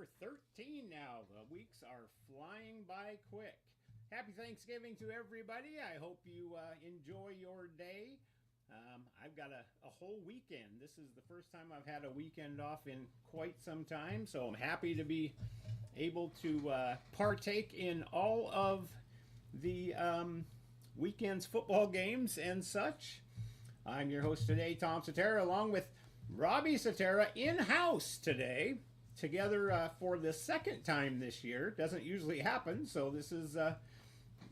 number 13 now. The weeks are flying by quick. Happy Thanksgiving to everybody. I hope you enjoy your day. I've got a whole weekend. This is the first time I've had a weekend off in quite some time, so I'm happy to be able to partake in all of the weekend's football games and such. I'm your host today, Tom Cetera, along with Robbie Cetera in-house today, together for the second time this year. Doesn't usually happen, so this is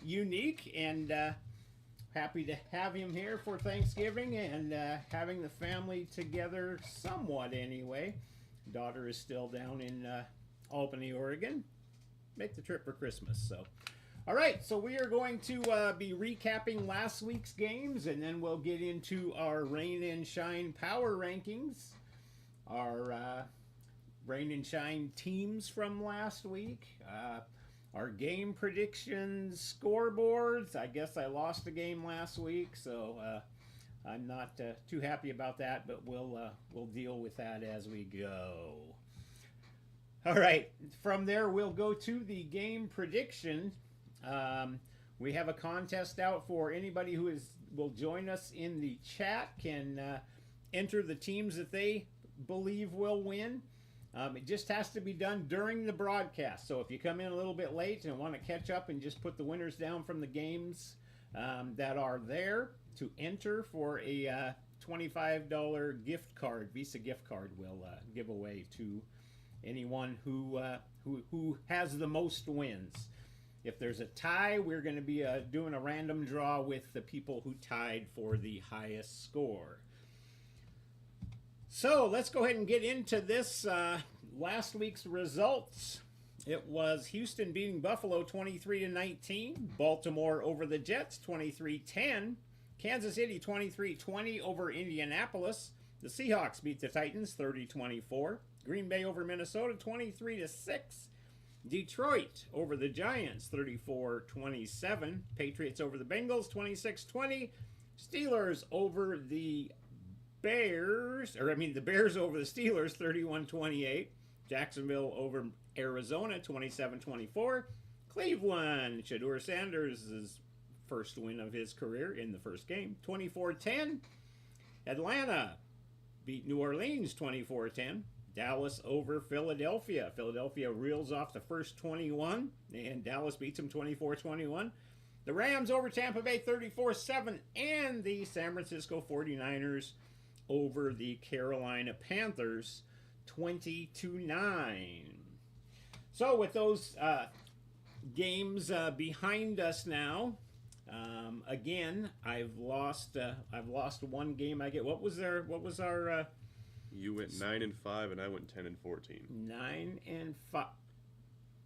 unique, and happy to have him here for Thanksgiving and having the family together somewhat anyway. Daughter is still down in Albany, Oregon. Make the trip for Christmas, so. All right, so we are going to be recapping last week's games, and then we'll get into our Rain and Shine power rankings, our Rain and Shine teams from last week, our game predictions, scoreboards. I guess I lost a game last week, so I'm not too happy about that, but we'll deal with that as we go. All right, from there we'll go to the game prediction. We have a contest out for anybody who will join us in the chat can enter the teams that they believe will win. It just has to be done during the broadcast. So if you come in a little bit late and want to catch up and just put the winners down from the games that are there to enter for a $25 gift card, Visa gift card, we'll give away to anyone who has the most wins. If there's a tie, we're going to be doing a random draw with the people who tied for the highest score. So let's go ahead and get into this last week's results. It was Houston beating Buffalo 23-19, Baltimore over the Jets 23-10, Kansas City 23-20 over Indianapolis, the Seahawks beat the Titans 30-24, Green Bay over Minnesota 23-6, Detroit over the Giants 34-27, Patriots over the Bengals 26-20, Steelers over the Bears over the Steelers 31-28, Jacksonville over Arizona 27-24, Cleveland, Shedeur Sanders' first win of his career in the first game 24-10, Atlanta beat New Orleans 24-10, Dallas over Philadelphia. Philadelphia reels off the first 21, and Dallas beats them 24-21. The Rams over Tampa Bay 34-7, and the San Francisco 49ers over the Carolina Panthers 20-9. So with those games behind us now, again, I've lost one game. What was our You went 9-5, and I went 10-14. 9-5.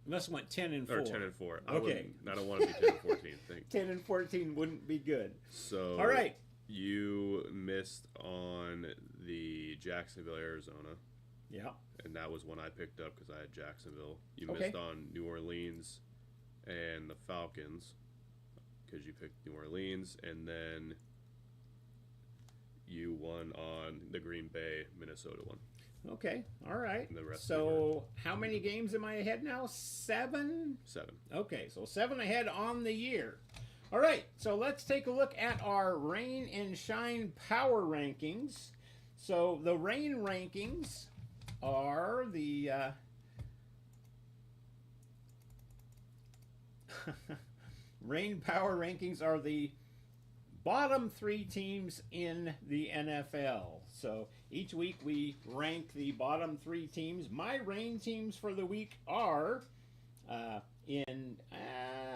Must have went 10-4. Or 10-4. Okay. I don't want to be 10-14. 10-14 wouldn't be good. So. All right. You missed on the Jacksonville, Arizona. Yeah. And that was one I picked up because I had Jacksonville. You Okay. missed on New Orleans and the Falcons because you picked New Orleans, and then you won on the Green Bay, Minnesota one. Okay. All right. And the rest So how many games am I ahead now? 7? 7. Okay, so 7 ahead on the year. All right, so let's take a look at our Rain and Shine power rankings. So the Rain rankings are the Rain power rankings are the bottom 3 teams in the NFL. So each week we rank the bottom 3 teams. My Rain teams for the week are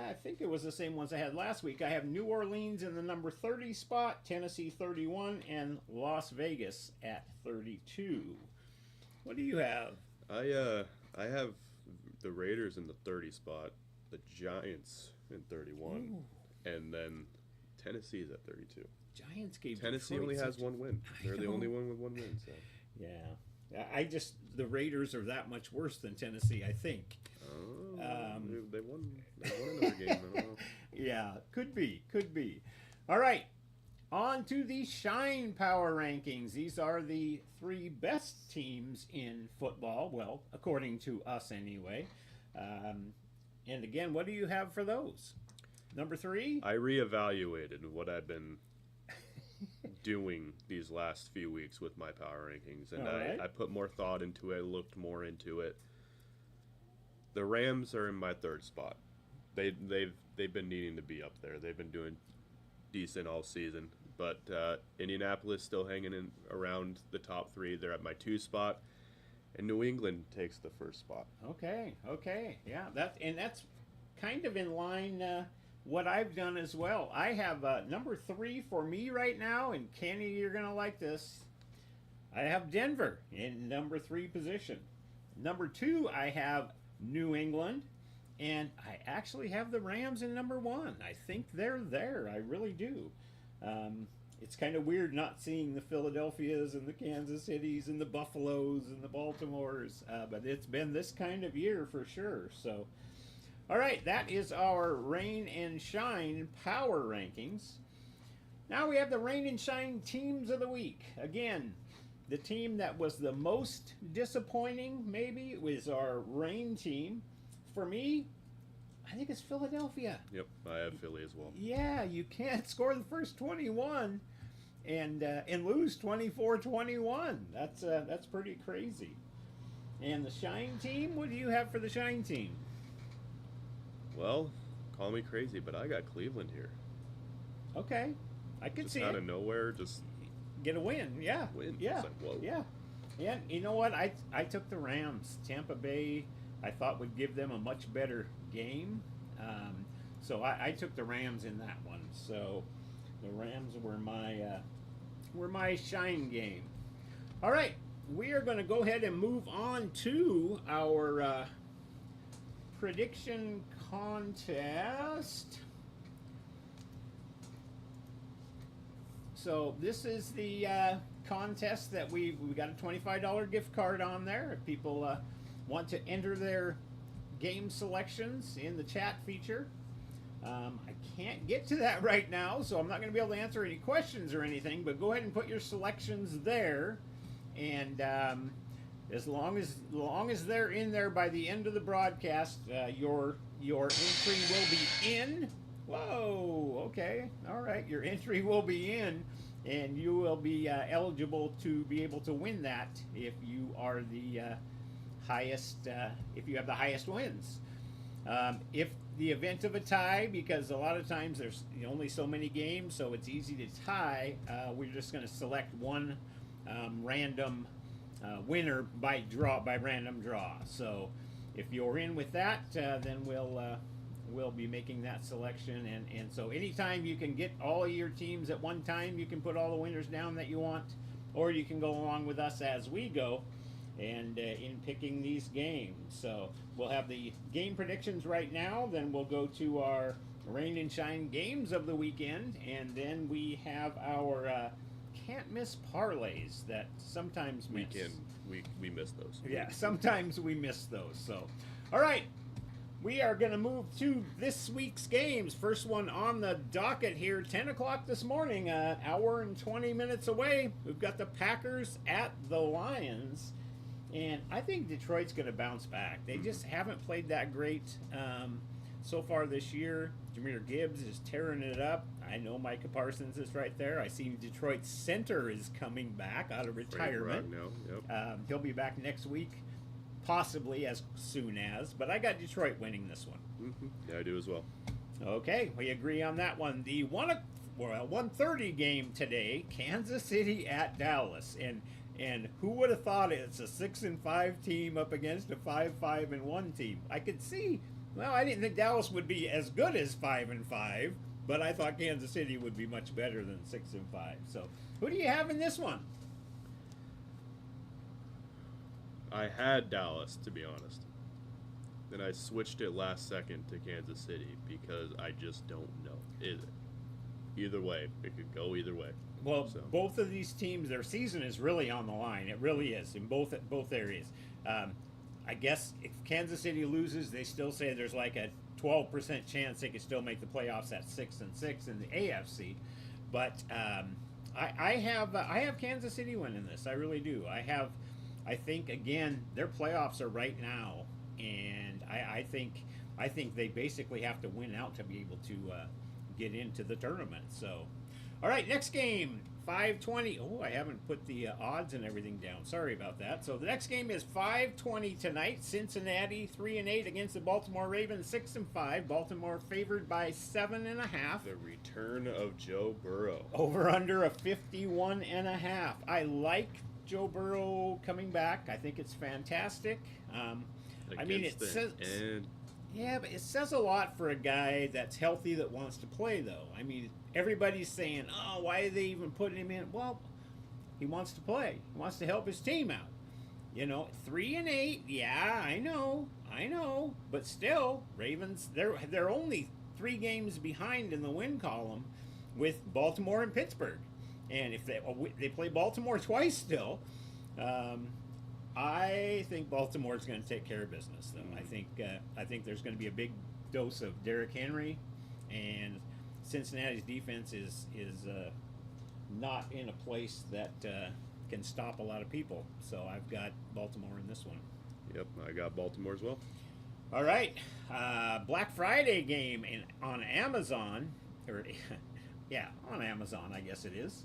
I think it was the same ones I had last week. I have New Orleans in the number 30 spot, Tennessee 31, and Las Vegas at 32. What do you have? I have the Raiders in the 30 spot, the Giants in 31, Ooh. and then Tennessee is at 32. Giants gave Tennessee Detroit only has such- one win. They're the only one with one win. So. Yeah. The Raiders are that much worse than Tennessee, I think. Oh, they won another game. I don't know. Yeah, could be. All right. On to the Shine Power Rankings. These are the 3 best teams in football. Well, according to us anyway. And again, what do you have for those? Number 3? I reevaluated what I've been doing these last few weeks with my power rankings, and right. I put more thought into it, looked more into it. The Rams are in my 3rd spot. They've been needing to be up there. They've been doing decent all season, but Indianapolis still hanging in around the top 3. They're at my 2 spot, and New England takes the 1st spot. Okay, yeah, that's kind of in line what I've done as well. I have number 3 for me right now, and Kenny, you're gonna like this. I have Denver in number 3 position. Number 2, I have New England. And I actually have the Rams in number 1. I think they're there. I really do. It's kind of weird not seeing the Philadelphias and the Kansas Cities and the Buffaloes and the Baltimores. But it's been this kind of year for sure. So, all right, that is our Rain and Shine Power Rankings. Now we have the Rain and Shine Teams of the Week. Again, the team that was the most disappointing maybe was our Rain team. For me, I think it's Philadelphia. Yep, I have Philly as well. Yeah, you can't score the first 21 and lose 24-21. That's pretty crazy. And the Shine team, what do you have for the Shine team? Well, call me crazy, but I got Cleveland here. Okay, I could see out it. of nowhere, just get a win. Yeah, yeah, It's like, whoa. yeah. And you know what? I took the Rams. Tampa Bay, I thought would give them a much better game. So I took the Rams in that one. So the Rams were my shine game. All right, we are going to go ahead and move on to our prediction contest. So this is the contest that we got a $25 gift card on there. If people want to enter their game selections in the chat feature. I can't get to that right now, so I'm not going to be able to answer any questions or anything, but go ahead and put your selections there. And as long as they're in there by the end of the broadcast, your entry will be in. Whoa, okay, all right, your entry will be in, and you will be eligible to be able to win that if you are the highest, if you have the highest wins. If the event of a tie, because a lot of times there's only so many games, so it's easy to tie, we're just going to select one random winner by random draw. So if you're in with that, then we'll be making that selection. And so anytime you can get all of your teams at one time, you can put all the winners down that you want, or you can go along with us as we go and in picking these games. So we'll have the game predictions right now, then we'll go to our Rain and Shine games of the weekend, and then we have our can't miss parlays that sometimes miss. We miss those. Yeah, sometimes we miss those. So, all right, we are going to move to this week's games. First one on the docket here, 10 o'clock this morning, an hour and 20 minutes away. We've got the Packers at the Lions. And I think Detroit's going to bounce back. They just haven't played that great so far this year. Jahmyr Gibbs is tearing it up. I know Micah Parsons is right there. I see Detroit's center is coming back out of retirement. Yep. He'll be back next week, possibly as soon as. But I got Detroit winning this one. Mm-hmm. Yeah, I do as well. Okay, we agree on that one. The 1:30 game today, Kansas City at Dallas. And who would have thought it's a 6-5 team up against a 5-1 team? I could see. Well, I didn't think Dallas would be as good as 5-5, but I thought Kansas City would be much better than 6-5. So, who do you have in this one? I had Dallas, to be honest. Then I switched it last second to Kansas City because I just don't know. Either way, it could go either way. Well, both of these teams, their season is really on the line. It really is in both areas. I guess if Kansas City loses, they still say there's like a 12% chance they could still make the playoffs at 6-6 in the AFC. But I have Kansas City winning this. I really do. I think again their playoffs are right now, and I think they basically have to win out to be able to get into the tournament. So, all right, next game. 5:20. Oh, I haven't put the odds and everything down. Sorry about that. So the next game is 5:20 tonight. Cincinnati 3-8 against the Baltimore Ravens 6-5. Baltimore favored by 7.5. The return of Joe Burrow. Over under a 51.5. I like Joe Burrow coming back. I think it's fantastic. I mean, it says. Yeah, but it says a lot for a guy that's healthy that wants to play, though. I mean, everybody's saying, "Oh, why are they even putting him in?" Well, he wants to play. He wants to help his team out. 3-8. Yeah, I know, but still, Ravens. They're only 3 games behind in the win column, with Baltimore and Pittsburgh, and if they play Baltimore twice still. I think Baltimore is going to take care of business, though. I think there's going to be a big dose of Derrick Henry, and Cincinnati's defense is not in a place that can stop a lot of people. So I've got Baltimore in this one. Yep, I got Baltimore as well. All right, Black Friday game on Amazon, on Amazon, I guess it is.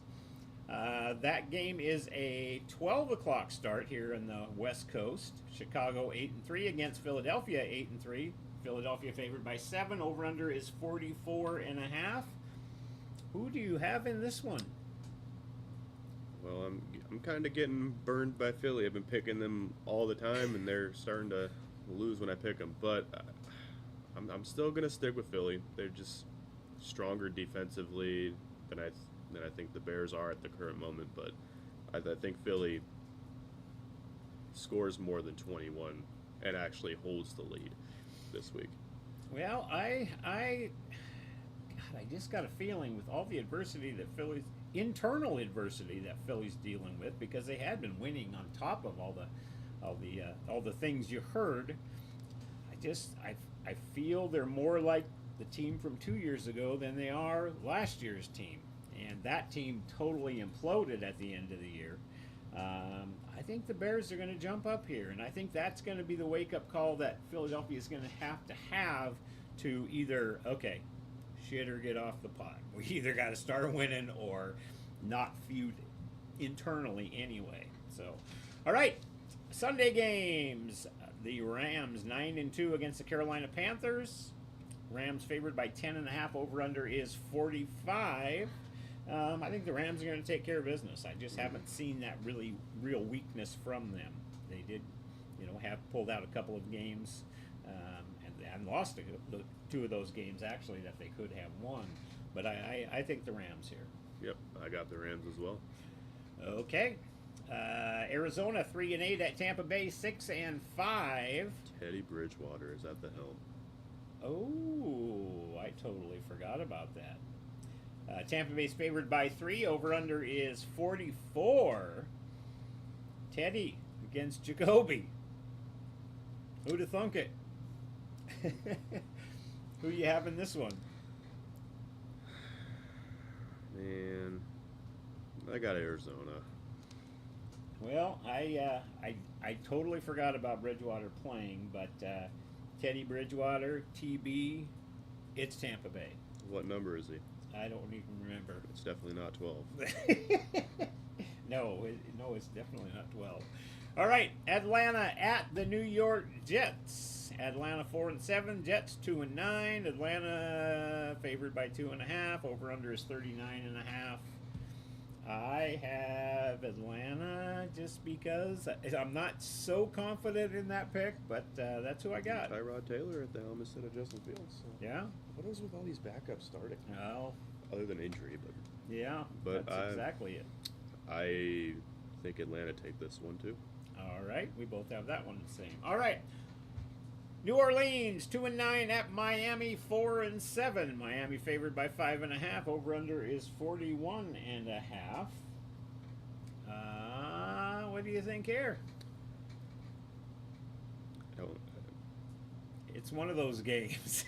That game is a 12 o'clock start here in the West Coast. Chicago 8-3 against Philadelphia 8-3. Philadelphia favored by 7. Over under is 44.5. Who do you have in this one? Well, I'm kind of getting burned by Philly. I've been picking them all the time, and they're starting to lose when I pick them. But I'm still gonna stick with Philly. They're just stronger defensively than I think the Bears are at the current moment, but I think Philly scores more than 21 and actually holds the lead this week. Well, I just got a feeling with all the adversity that internal adversity that Philly's dealing with, because they had been winning on top of all the things you heard. I feel they're more like the team from 2 years ago than they are last year's team. And that team totally imploded at the end of the year. I think the Bears are going to jump up here, and I think that's going to be the wake-up call that Philadelphia is going to have to either, okay, shit or get off the pot. We either got to start winning or not feud internally anyway. So, all right, Sunday games. The Rams 9-2 against the Carolina Panthers. Rams favored by 10.5. Over-under is 45. I think the Rams are going to take care of business. I just haven't seen that real weakness from them. They did, have pulled out a couple of games and lost 2 of those games, actually, that they could have won. But I think the Rams here. Yep, I got the Rams as well. Okay. Arizona 3-8 at Tampa Bay 6-5. Teddy Bridgewater is at the helm. Oh, I totally forgot about that. Tampa Bay's favored by 3. Over-under is 44. Teddy against Jacoby. Who'd have thunk it? Who you have in this one? Man, I got Arizona. Well, I totally forgot about Bridgewater playing, but Teddy Bridgewater, TB, it's Tampa Bay. What number is he? I don't even remember. It's definitely not 12. No, it's definitely not 12. All right, Atlanta at the New York Jets. Atlanta 4-7, Jets 2-9. Atlanta favored by 2.5. Over under is 39.5. I have Atlanta just because I'm not so confident in that pick, but that's who I got. Tyrod Taylor at the helm instead of Justin Fields. So. Yeah. What is with all these backups starting? Well, other than injury, but yeah, but that's exactly it. I think Atlanta take this one too. All right, we both have that one the same. All right. New Orleans 2-9 at Miami 4-7. Miami favored by 5.5. Over under is 41.5. What do you think here? It's one of those games.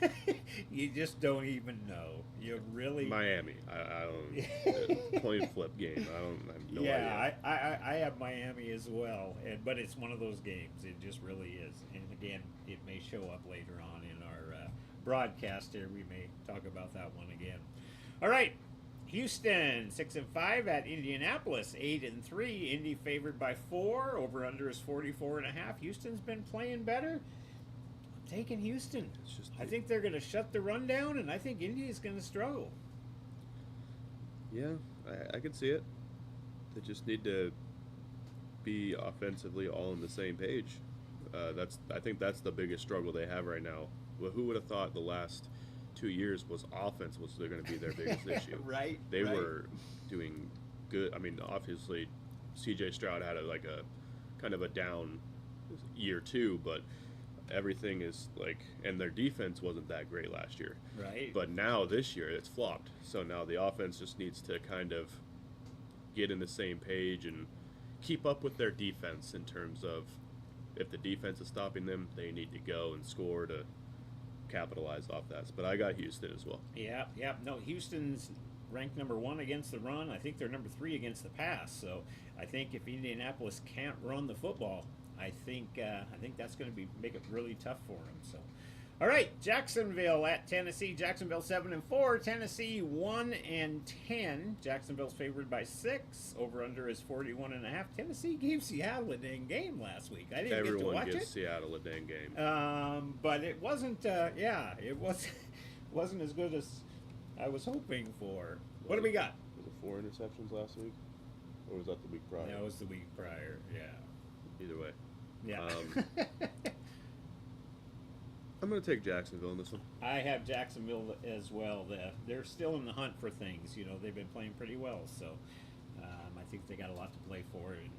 You just don't even know. You really Miami. I don't coin flip game. I have no idea. I have Miami as well, but it's one of those games. It just really is. And again, it may show up later on in our broadcast here. We may talk about that one again. All right. Houston 6-5 at Indianapolis 8-3. Indy favored by 4. Over under is 44.5. Houston's been playing better. I'm taking Houston. I think they're going to shut the run down, and I think Indy is going to struggle. Yeah, I can see it. They just need to be offensively all on the same page. I think that's the biggest struggle they have right now. Well, who would have thought the last 2 years was offense was going to be their biggest issue? Right. They were doing good. I mean, obviously, C.J. Stroud had a kind of a down year too, but everything is and their defense wasn't that great last year. Right. But now this year it's flopped. So now the offense just needs to kind of get in the same page and keep up with their defense in terms of if the defense is stopping them, they need to go and score to capitalize off that. But I got Houston as well. Yeah. No, Houston's ranked number 1 against the run. I think they're number 3 against the pass. So I think if Indianapolis can't run the football, I think that's going to make it really tough for them. So, all right, Jacksonville at Tennessee. Jacksonville 7-4. Tennessee 1-10. Jacksonville's favored by 6. Over under is 41.5. Tennessee gave Seattle a dang game last week. I didn't get to watch it. Everyone gives Seattle a dang game. But it wasn't. It wasn't as good as I was hoping for. What do we got? Was it 4 interceptions last week, or was that the week prior? That was the week prior. Yeah. Either way. Yeah. I'm going to take Jacksonville in this one. I have Jacksonville as well. They're still in the hunt for things. You know, they've been playing pretty well, so I think they got a lot to play for, and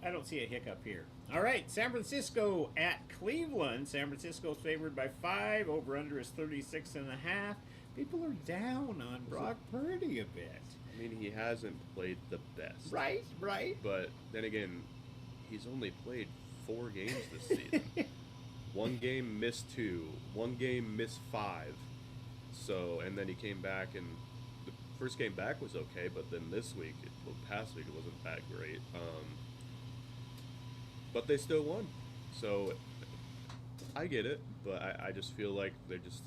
I don't see a hiccup here. All right, San Francisco at Cleveland. San Francisco's favored by 5. Over under is 36.5. People are down on Brock Purdy a bit. I mean, he hasn't played the best. Right. But then again, he's only played 4 games this season. 1 game, missed 2. 1 game, missed 5. So, and then he came back, and the first game back was okay, but then this week, past week, it wasn't that great. But they still won. So, I get it, but I just feel like they're just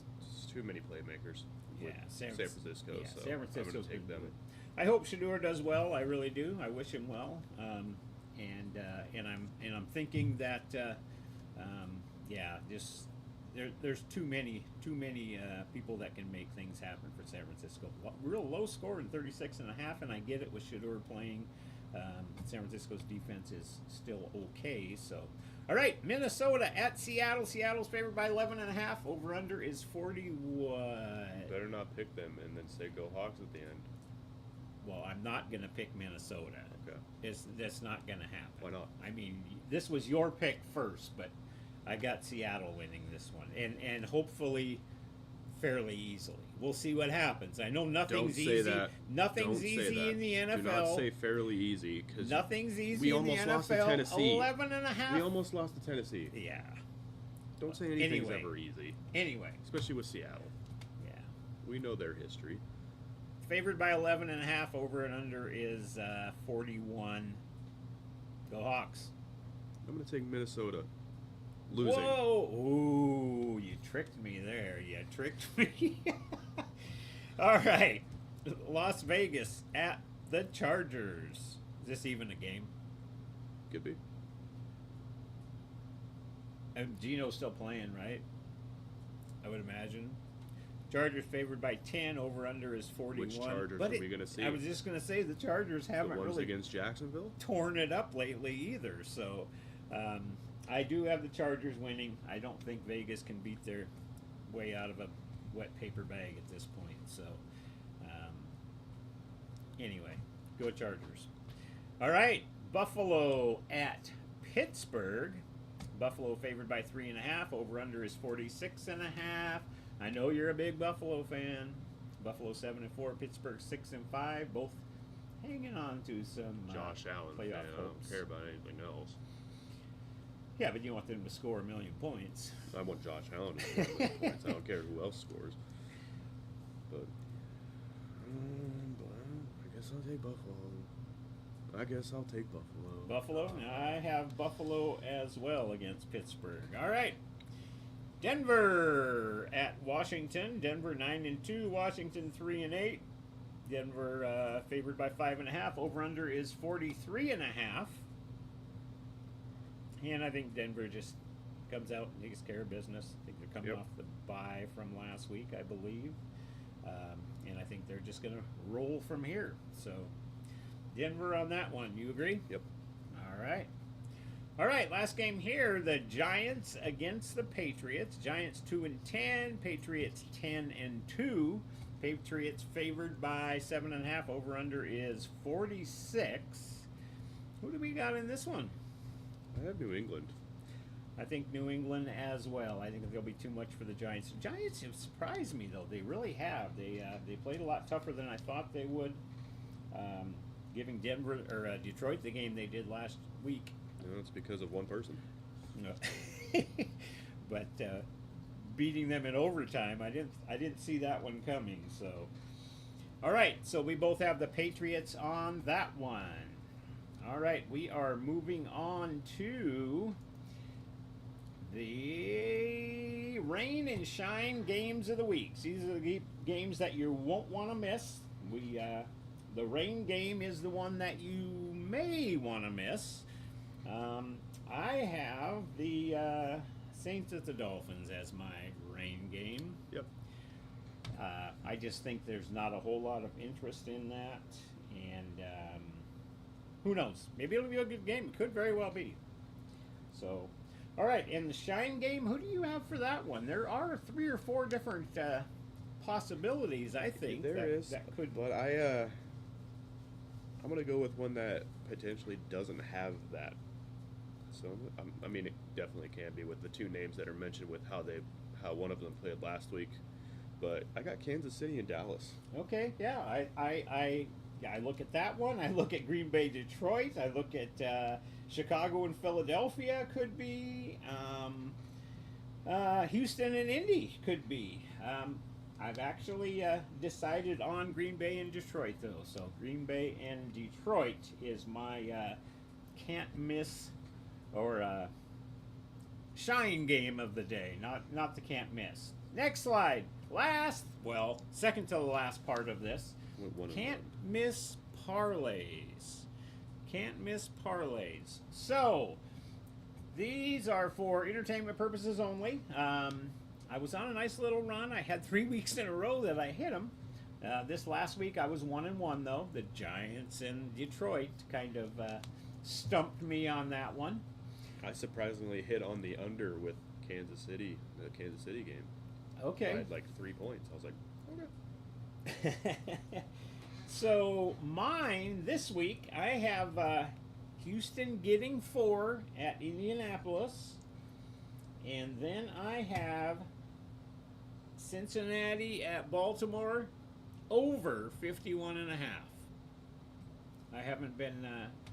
too many playmakers. Yeah, San Francisco. Yeah, so San Francisco's I'm going to take them. I hope Shedeur does well. I really do. I wish him well. And I'm thinking that there's too many people that can make things happen for San Francisco. Real low score in 36.5, and I get it with Shedeur playing. San Francisco's defense is still okay. So, all right, Minnesota at Seattle. Seattle's favored by 11.5. Over under is 41. Better not pick them and then say go Hawks at the end. Well, I'm not going to pick Minnesota. Okay. That's not going to happen. Why not? I mean, this was your pick first, but I got Seattle winning this one, and hopefully fairly easily. We'll see what happens. I know nothing's easy. That. Nothing's easy in the NFL. Do not say fairly easy, because nothing's easy in the NFL. Lost to Tennessee. 11.5. We almost lost to Tennessee. Yeah. Don't say anything's ever easy. Anyway. Especially with Seattle. Yeah. We know their history. Favored by 11.5. Over and under is 41. Go Hawks. I'm going to take Minnesota. Losing. Whoa! Ooh, you tricked me there. You tricked me. All right. Las Vegas at the Chargers. Is this even a game? Could be. And Gino's still playing, right? I would imagine. Chargers favored by 10. Over under is 41. Which Chargers are we going to see? I was just going to say the Chargers haven't really against Jacksonville torn it up lately either. So I do have the Chargers winning. I don't think Vegas can beat their way out of a wet paper bag at this point. So anyway, go Chargers. All right, Buffalo at Pittsburgh. Buffalo favored by 3.5. Over under is 46.5. I know you're a big Buffalo fan. Buffalo 7-4, Pittsburgh 6-5. Both hanging on to some Josh Allen playoff fan. I don't hopes. care about anything else. Yeah, but you want them to score 1,000,000 points. I want Josh Allen to score 1,000,000 points. I don't care who else scores. But I guess I'll take Buffalo. Buffalo? I have Buffalo as well against Pittsburgh. All right. Denver at Washington. Denver 9-2. Washington 3-8. Denver favored by 5.5. Over/under is 43.5. And I think Denver just comes out and takes care of business. I think they're coming off the bye from last week, I believe. And I think they're just going to roll from here. So, Denver on that one. You agree? Yep. All right. All right, last game here, the Giants against the Patriots. Giants 2-10, Patriots 10-2. Patriots favored by 7.5. Over/under is 46. Who do we got in this one? I have New England. I think New England as well. I think there'll be too much for the Giants. The Giants have surprised me, though. They really have. They played a lot tougher than I thought they would. Giving Detroit the game they did last week. No, it's because of one person. No. But beating them in overtime, I didn't see that one coming. So, all right. So we both have the Patriots on that one. All right, we are moving on to the rain and shine games of the week. These are the games that you won't want to miss. The rain game is the one that you may want to miss. I have the Saints at the Dolphins as my rain game. Yep. I just think there's not a whole lot of interest in that, and who knows? Maybe it'll be a good game. It could very well be. So, all right. In the shine game, who do you have for that one? There are 3 or 4 different possibilities. I think there is. That could. But I'm gonna go with one that potentially doesn't have that. So I mean, it definitely can be with the 2 names that are mentioned with how one of them played last week. But I got Kansas City and Dallas. Okay. Yeah. I look at that one. I look at Green Bay, Detroit. I look at Chicago and Philadelphia could be. Houston and Indy could be. I've actually decided on Green Bay and Detroit, though. So Green Bay and Detroit is my can't miss or shine game of the day. Not the can't miss. Next slide. Second to the last part of this. Can't miss parlays. Can't miss parlays. So, these are for entertainment purposes only. I was on a nice little run. I had 3 weeks in a row that I hit them. This last week I was 1-1, though. The Giants and Detroit kind of stumped me on that one. I surprisingly hit on the under with Kansas City, the Kansas City game. Okay. I had like 3 points. I was like, okay. So mine this week, I have Houston getting 4 at Indianapolis, and then I have Cincinnati at Baltimore over 51.5. I haven't been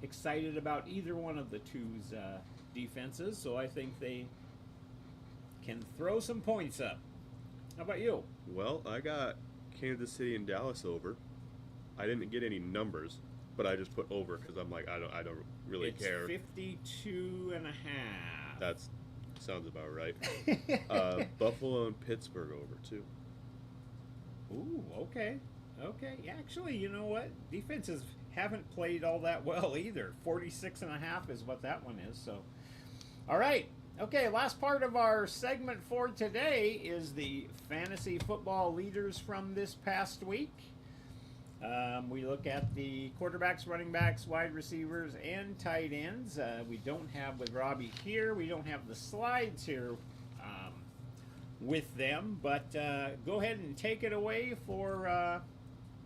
excited about either one of the two's defenses, so I think they can throw some points up. How about you? Well, I got Kansas City and Dallas over. I didn't get any numbers, but I just put over because I'm like, I don't really care. It's 52.5. That sounds about right. Buffalo and Pittsburgh over too. Ooh, okay. Actually, you know what? Defenses haven't played all that well either. 46.5 is what that one is. So, all right. Okay, last part of our segment for today is the fantasy football leaders from this past week. We look at the quarterbacks, running backs, wide receivers, and tight ends. We don't have with Robbie here. We don't have the slides here with them. But go ahead and take it away for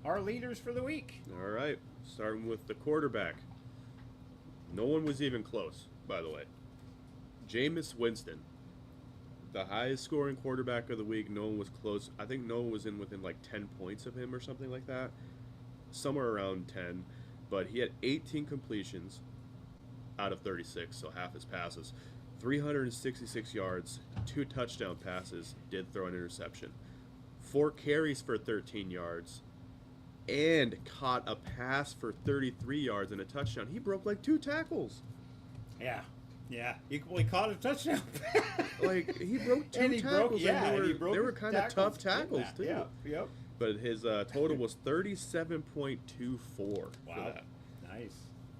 our leaders for the week. All right, starting with the quarterback. No one was even close, by the way. Jameis Winston, the highest scoring quarterback of the week. No one was close. I think no one was within like 10 points of him or something like that. Somewhere around 10. But he had 18 completions out of 36, so half his passes. 366 yards, 2 touchdown passes, did throw an interception. 4 carries for 13 yards, and caught a pass for 33 yards and a touchdown. He broke like 2 tackles. Yeah. Yeah. He caught a touchdown. Like, he broke 2 tackles, and they were kind of tough tackles, too. Yeah. Yep. But his total was 37.24 for Wow. that. Nice.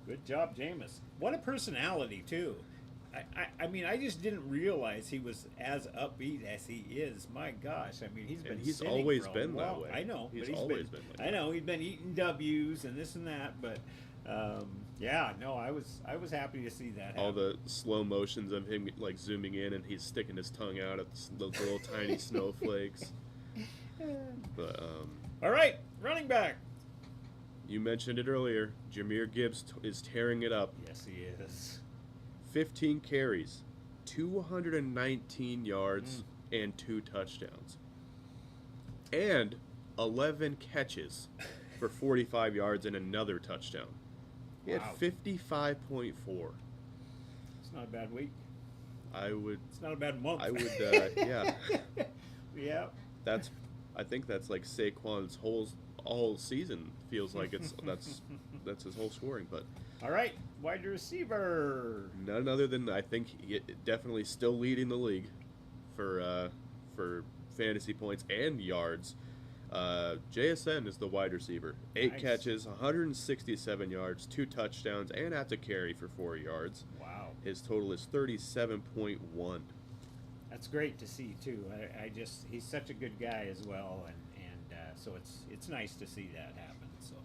Good job, Jameis. What a personality, too. I mean, I just didn't realize he was as upbeat as he is. My gosh, I mean, he's always been that way. I know, He's but always been like that. I know he's been eating W's and this and that, but yeah, no, I was happy to see that happen. All the slow motions of him like zooming in and he's sticking his tongue out at those little tiny snowflakes. But all right, running back. You mentioned it earlier. Jahmyr Gibbs is tearing it up. Yes, he is. 15 carries, 219 yards, and 2 touchdowns. And 11 catches for 45 yards and another touchdown. He had 55.4. It's not a bad week. It's not a bad month. I would, yeah. Yeah. I think that's like Saquon's whole season feels like that's his whole scoring. But all right, wide receiver. None other than I think definitely still leading the league for fantasy points and yards. JSN is the wide receiver. 8 catches, 167 yards, 2 touchdowns, and had to carry for 4 yards. Wow. His total is 37.1. That's great to see too. He's such a good guy as well, and so it's nice to see that happen. So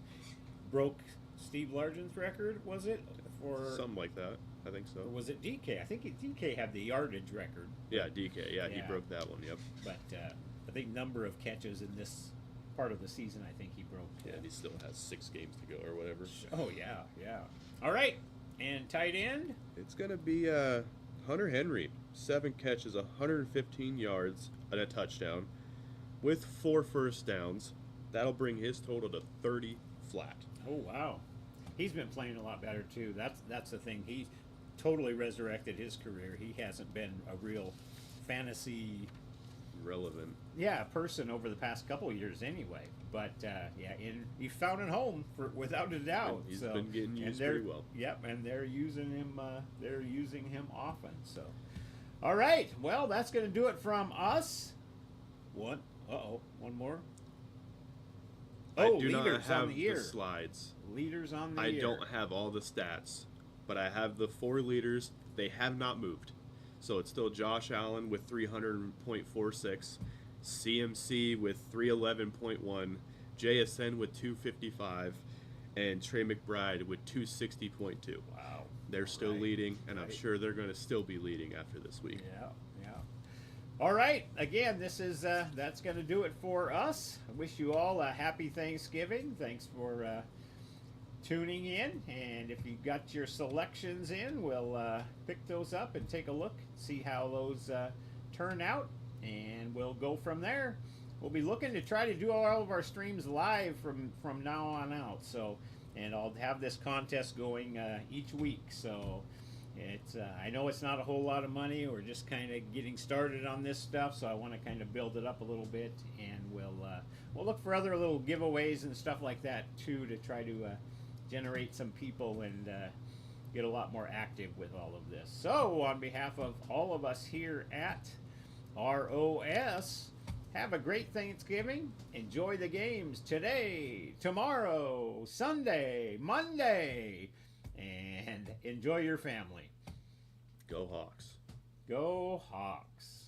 broke Steve Largen's record, was it? For something like that, I think so. Or was it DK? I think DK had the yardage record. Yeah, DK. Yeah, he broke that one. Yep. But I think number of catches in this part of the season, I think he broke. Yeah, and he still has 6 games to go or whatever. Oh yeah. All right, and tight end. It's gonna be Hunter Henry. 7 catches, 115 yards, and a touchdown, with 4 first downs. That'll bring his total to 30 flat. Oh wow, he's been playing a lot better too. That's the thing. He totally resurrected his career. He hasn't been a real fantasy relevant person over the past couple of years anyway. But he found a home without a doubt. And he's been getting used pretty well. Yep, and they're using him. They're using him often. So, all right. Well, that's going to do it from us. One more. I do not have the slides. Leaders on the I year. don't have all the stats, but I have the 4 leaders. They have not moved. So it's still Josh Allen with 300.46, CMC with 311.1, JSN with 255, and Trey McBride with 260.2. Wow. They're still leading, and I'm sure they're going to still be leading after this week. Yeah. All right. Again, this is that's going to do it for us. I wish you all a happy Thanksgiving. Thanks for tuning in. And if you got your selections in, we'll pick those up and take a look, see how those turn out, and we'll go from there. We'll be looking to try to do all of our streams live from now on out. So, and I'll have this contest going each week. So. It's I know it's not a whole lot of money. We're just kind of getting started on this stuff, so I want to kind of build it up a little bit, and we'll look for other little giveaways and stuff like that too to try to generate some people and get a lot more active with all of this. So on behalf of all of us here at ROS, have a great Thanksgiving. Enjoy the games today, tomorrow, Sunday, Monday. And enjoy your family. Go Hawks. Go Hawks.